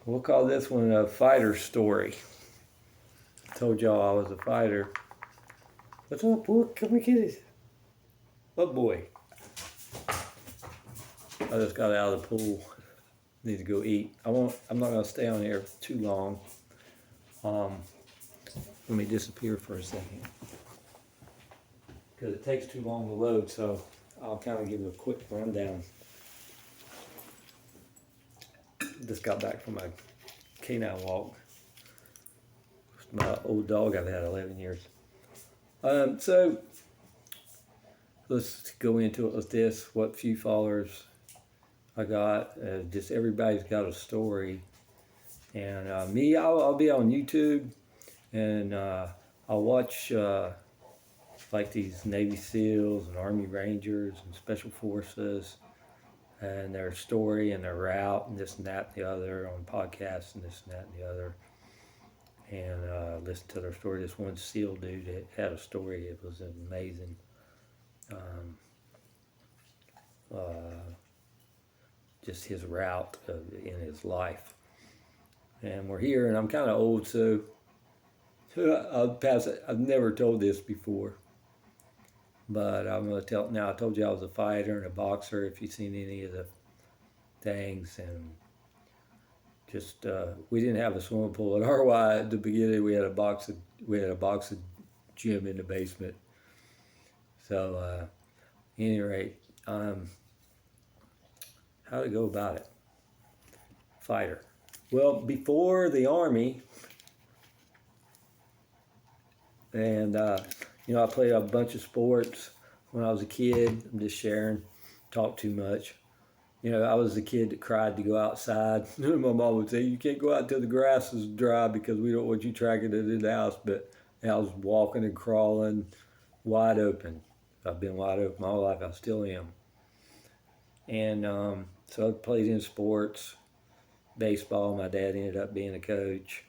We'll call this one a fighter story. I told y'all I was a fighter. What's up, boy? Come here, kitties. What boy? I just got out of the pool. Need to go eat. I'm not gonna stay on here too long. Um, Let me disappear for a second because it takes too long to load. So I'll kind of give you a quick rundown. Just got back from my canine walk. My old dog I've had 11 years. So let's go into it with this. What few followers I got. Just everybody's got a story. And me, I'll be on YouTube and I'll watch like these Navy SEALs and Army Rangers and Special Forces and their story and their route and this and that and the other on podcasts and this and that and the other. And listen to their story. This one SEAL dude had a story. It was amazing. Just his route in his life. And we're here, and I'm kind of old, so I'll pass it. I've never told this before, but I'm going to tell now. I told you I was a fighter and a boxer. If you've seen any of the things, and just we didn't have a swimming pool at RY at the beginning. We had a boxing gym in the basement. So, at any rate, how to go about it? Fighter. Well, before the Army, and I played a bunch of sports when I was a kid. I'm just sharing, talk too much. I was the kid that cried to go outside. My mom would say, "You can't go out until the grass is dry because we don't want you tracking it in the house." But I was walking and crawling, wide open. I've been wide open my whole life. I still am. And so I played in sports, baseball. My dad ended up being a coach.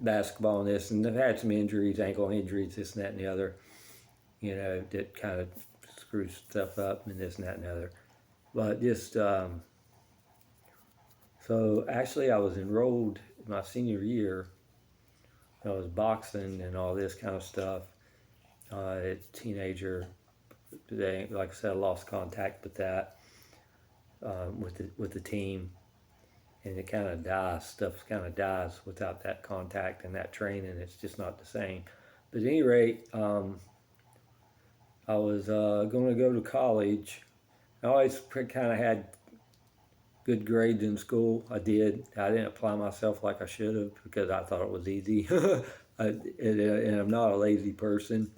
Basketball and this, and I've had some injuries, ankle injuries, this and that and the other, that kind of screws stuff up and this and that and the other. But just, so actually I was enrolled in my senior year. I was boxing and all this kind of stuff. Teenager, like I said, I lost contact with that, with the team. And it kind of dies. Stuff kind of dies without that contact and that training. It's just not the same. But at any rate, I was going to go to college. I always kind of had good grades in school. I did. I didn't apply myself like I should have because I thought it was easy. And I'm not a lazy person.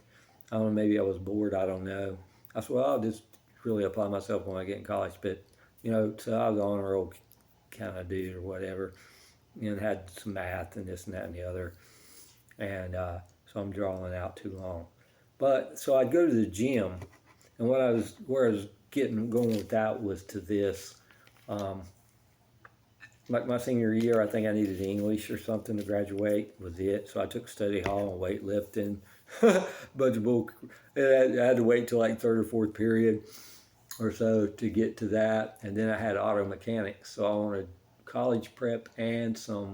I don't know, maybe I was bored. I don't know. I said, well, I'll just really apply myself when I get in college. But, so I was on honor roll kind of dude or whatever, and had some math and this and that and the other, and so I'm drawing out too long. But so I'd go to the gym, and where I was going with that was to this. Like my senior year, I think I needed English or something to graduate. Was it? So I took study hall and weightlifting, bunch of bull. I had to wait till like third or fourth period or so to get to that, and then I had auto mechanics. So I wanted college prep and I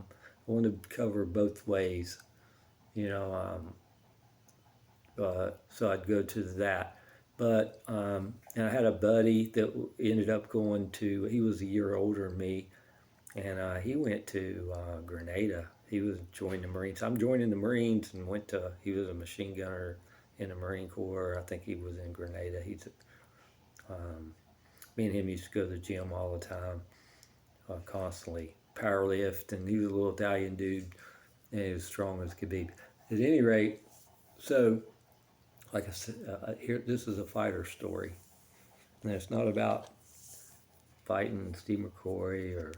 wanted to cover both ways, so I'd go to that. But and I had a buddy that ended up he was a year older than me, and he went to Grenada. He was joining the Marines. I'm joining the Marines, and he was a machine gunner in the Marine Corps. I think he was in Grenada. Me and him used to go to the gym all the time, constantly power lift, and he was a little Italian dude, and he was strong as could be. At any rate, so like I said, here this is a fighter story, and it's not about fighting Steve McCoy or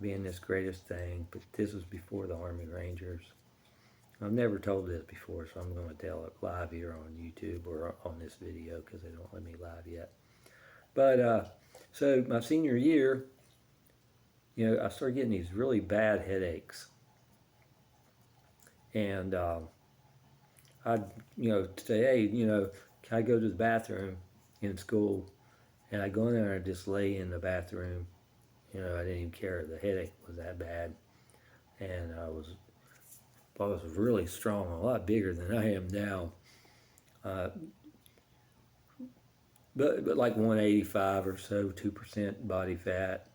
being this greatest thing, but this was before the Army Rangers. I've never told this before, so I'm going to tell it live here on YouTube or on this video because they don't let me live yet. But so my senior year, I started getting these really bad headaches. And I'd, say, hey, can I go to the bathroom in school? And I'd go in there and just lay in the bathroom You know, I didn't even care. The headache was that bad, and I was really strong, a lot bigger than I am now. Uh, but like 185 or so, 2% body fat.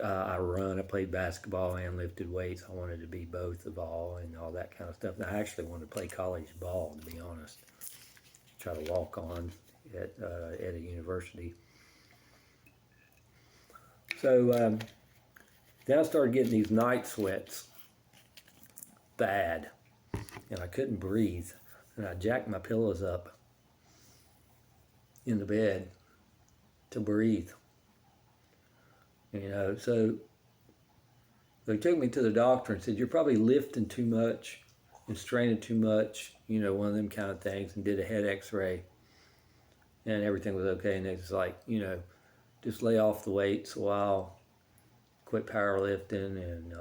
I run. I played basketball and lifted weights. I wanted to be both of all that kind of stuff. And I actually wanted to play college ball, to be honest. Try to walk on at a university. So then I started getting these night sweats bad, and I couldn't breathe. And I jacked my pillows up in the bed to breathe. You know, so they took me to the doctor and said, "You're probably lifting too much and straining too much," you know, one of them kind of things, and did a head x-ray, and everything was okay. And it's like, you know, just lay off the weights a while, quit powerlifting, and,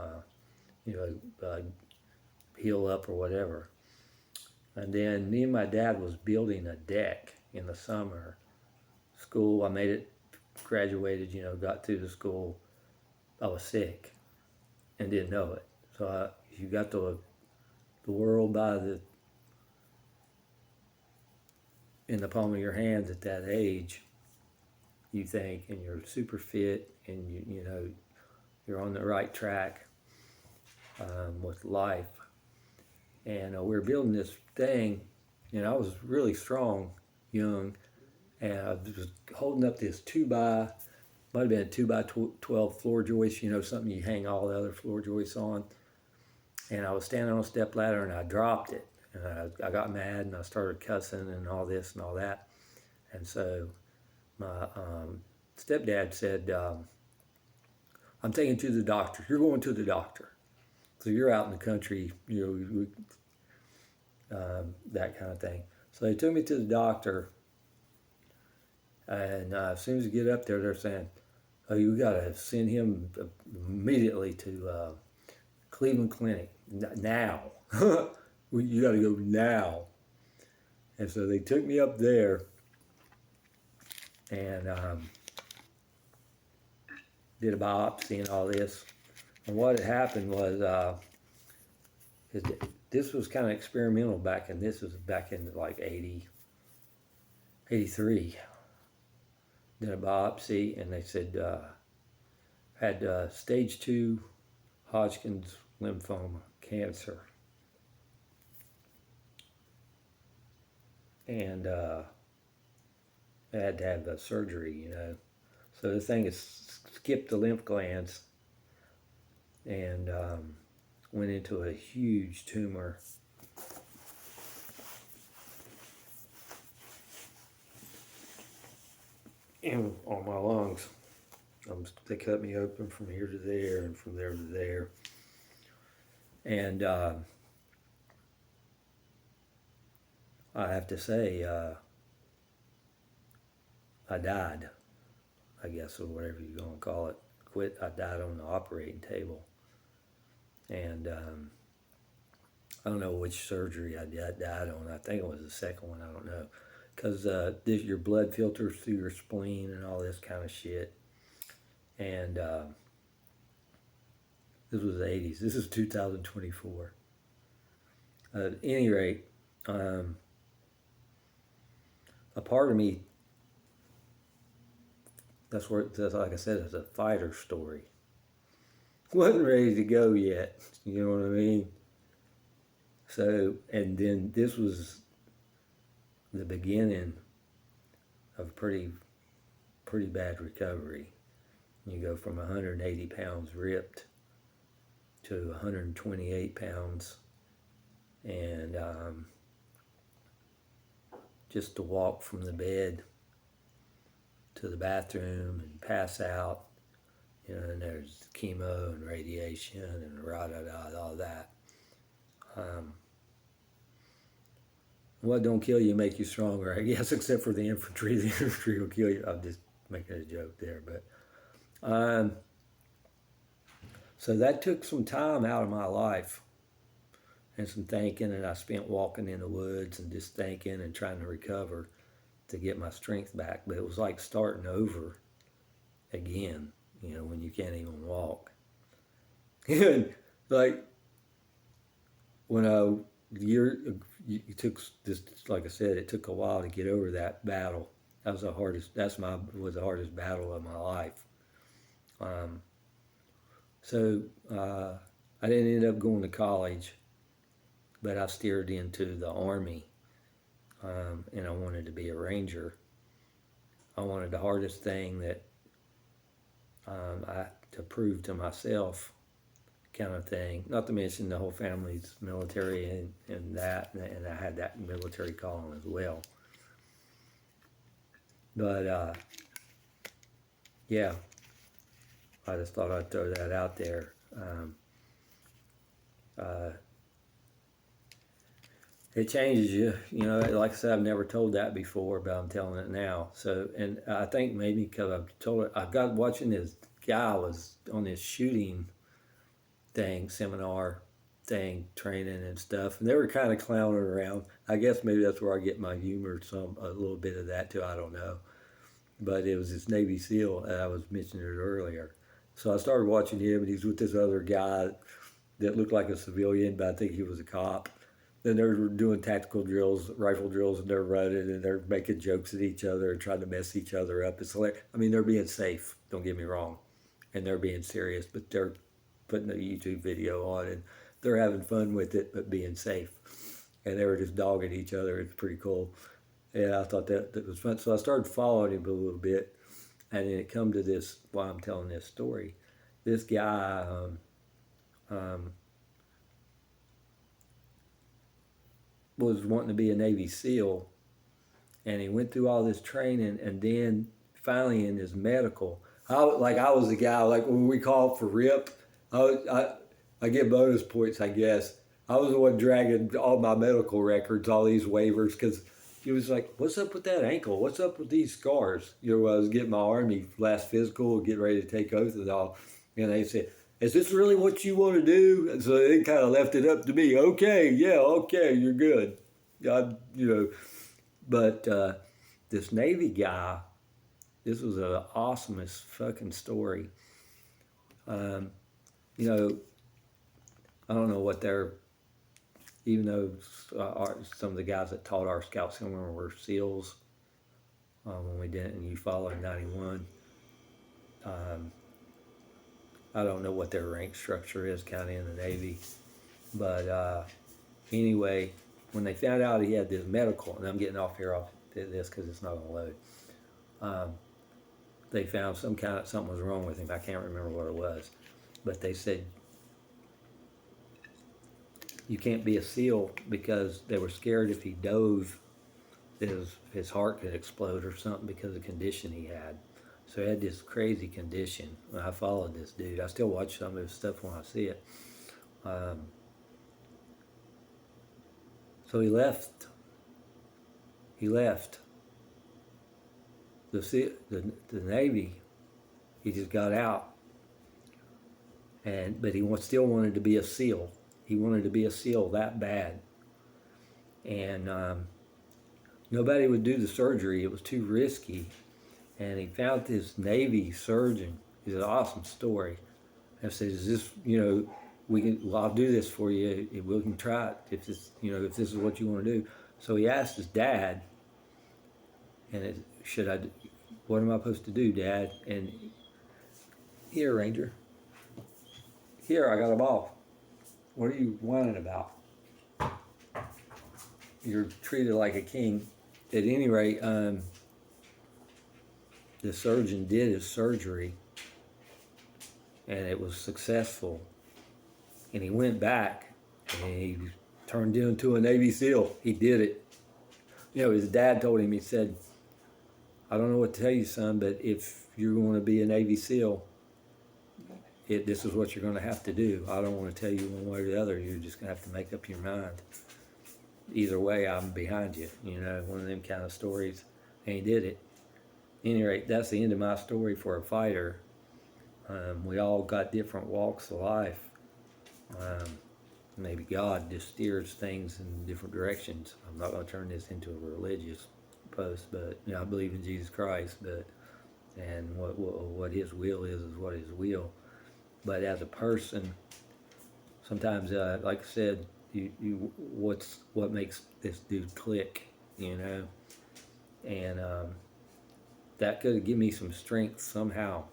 you know, heal up or whatever. And then me and my dad was building a deck in the summer. School, I made it, graduated, you know, got through the school. I was sick and didn't know it. So you got the world in the palm of your hands at that age, you think, and you're super fit, and you know you're on the right track with life. And we were building this thing, and I was really strong, young, and I was holding up this 2x, might have been a 2x12 floor joist, you know, something you hang all the other floor joists on. And I was standing on a step ladder, and I dropped it. And I got mad, and I started cussing and all this and all that. And so my stepdad said, "I'm taking you to the doctor. You're going to the doctor. So you're out in the country, you know, that kind of thing." So they took me to the doctor, and as soon as you get up there, they're saying, "Oh, you got to send him immediately to Cleveland Clinic now. You got to go now." And so they took me up there, and did a biopsy and all this. And what had happened was, this was kind of experimental this was back in like 83. Did a biopsy, and they said, had stage 2 Hodgkin's lymphoma cancer. And I had to have the surgery, you know. So the thing is, skipped the lymph glands and went into a huge tumor. On my lungs. They cut me open from here to there and from there to there. And I have to say, I died, I guess, or whatever you're going to call it. I died on the operating table. And I don't know which surgery I died on. I think it was the second one, I don't know. Because your blood filters through your spleen and all this kind of shit. And this was the 80s. This is 2024. At any rate, a part of me, that's like I said, it's a fighter story. Wasn't ready to go yet, you know what I mean? So, and then this was the beginning of pretty bad recovery. You go from 180 pounds ripped to 128 pounds, and just to walk from the bed to the bathroom and pass out, you know, and there's chemo and radiation and all that. What don't kill you make you stronger, I guess, except for the infantry. The infantry will kill you. I'm just making a joke there, but so that took some time out of my life and some thinking, and I spent walking in the woods and just thinking and trying to recover to get my strength back. But it was like starting over again, you know, when you can't even walk. And like when you took this, like I said, it took a while to get over that battle. That was the hardest. Was the hardest battle of my life. Um, so I didn't end up going to college, but I steered into the Army, and I wanted to be a Ranger. I wanted the hardest thing that to prove to myself, kind of thing. Not to mention the whole family's military and I had that military calling as well. But yeah, I just thought I'd throw that out there. It changes you, you know. Like I said, I've never told that before, but I'm telling it now. So, and I think maybe because I've told it, I got watching this guy was on this shooting seminar thing, training and stuff, and they were kind of clowning around. I guess maybe that's where I get my humor, a little bit of that too. I don't know, but it was this Navy SEAL, and I was mentioning it earlier. So I started watching him, and he's with this other guy that looked like a civilian, but I think he was a cop. Then they're doing tactical drills, rifle drills, and they're running and they're making jokes at each other and trying to mess each other up. It's like, I mean, they're being safe, don't get me wrong, and they're being serious, but they're putting a YouTube video on and they're having fun with it, but being safe. And they were just dogging each other. It's pretty cool. And I thought that was fun. So I started following him a little bit, and then it come to this, why I'm telling this story. This guy, was wanting to be a Navy SEAL, and he went through all this training, and then finally in his medical, I was the guy, like when we called for RIP, I get bonus points, I guess. I was the one dragging all my medical records, all these waivers, because he was like, what's up with that ankle? What's up with these scars? You know, I was getting my Army last physical, getting ready to take oath and all, and they said, is this really what you want to do? And so they kind of left it up to me. Okay, yeah, okay, you're good. But this Navy guy, this was an awesomest fucking story. You know, I don't know what even though some of the guys that taught our Scout Summer were SEALs when we did it in UFOL in 91. I don't know what their rank structure is kind of in the Navy. But anyway, when they found out he had this medical, and I'm getting off this because it's not going to load, they found something was wrong with him. I can't remember what it was. But they said, you can't be a SEAL, because they were scared if he dove, his heart could explode or something because of the condition he had. So he had this crazy condition. I followed this dude. I still watch some of his stuff when I see it. So he left. The Navy. He just got out. But he still wanted to be a SEAL. He wanted to be a SEAL that bad. And nobody would do the surgery. It was too risky. And he found this Navy surgeon. It's an awesome story. And said, "Is this, I'll do this for you. We can try it if this is what you want to do." So he asked his dad, and what am I supposed to do, Dad? And here, Ranger. Here, I got a ball. What are you whining about? You're treated like a king. At any rate, the surgeon did his surgery, and it was successful. And he went back, and he turned into a Navy SEAL. He did it. His dad told him, he said, "I don't know what to tell you, son, but if you're going to be a Navy SEAL, this is what you're going to have to do. I don't want to tell you one way or the other. You're just going to have to make up your mind. Either way, I'm behind you." One of them kind of stories. And he did it. At any rate, that's the end of my story for a fighter. We all got different walks of life. Maybe God just steers things in different directions. I'm not going to turn this into a religious post, but I believe in Jesus Christ. But and what his will is what his will. But as a person, sometimes, like I said, what makes this dude click, you know, and that could give me some strength somehow,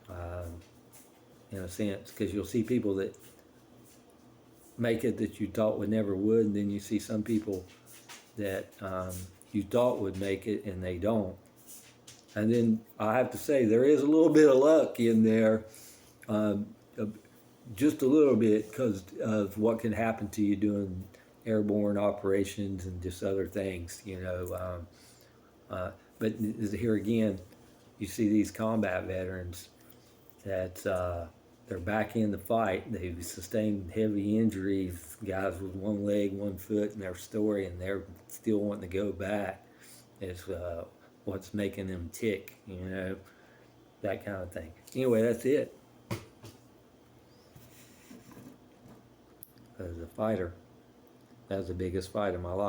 um, in a sense, because you'll see people that make it that you thought would never would, and then you see some people that you thought would make it and they don't. And then I have to say there is a little bit of luck in there, um, just a little bit, because of what can happen to you doing airborne operations and just other things, you know. But here again, you see these combat veterans that they're back in the fight. They've sustained heavy injuries, guys with one leg, one foot in their story, and they're still wanting to go back. It's what's making them tick, you know, that kind of thing. Anyway, that's it. As a fighter, that was the biggest fight of my life.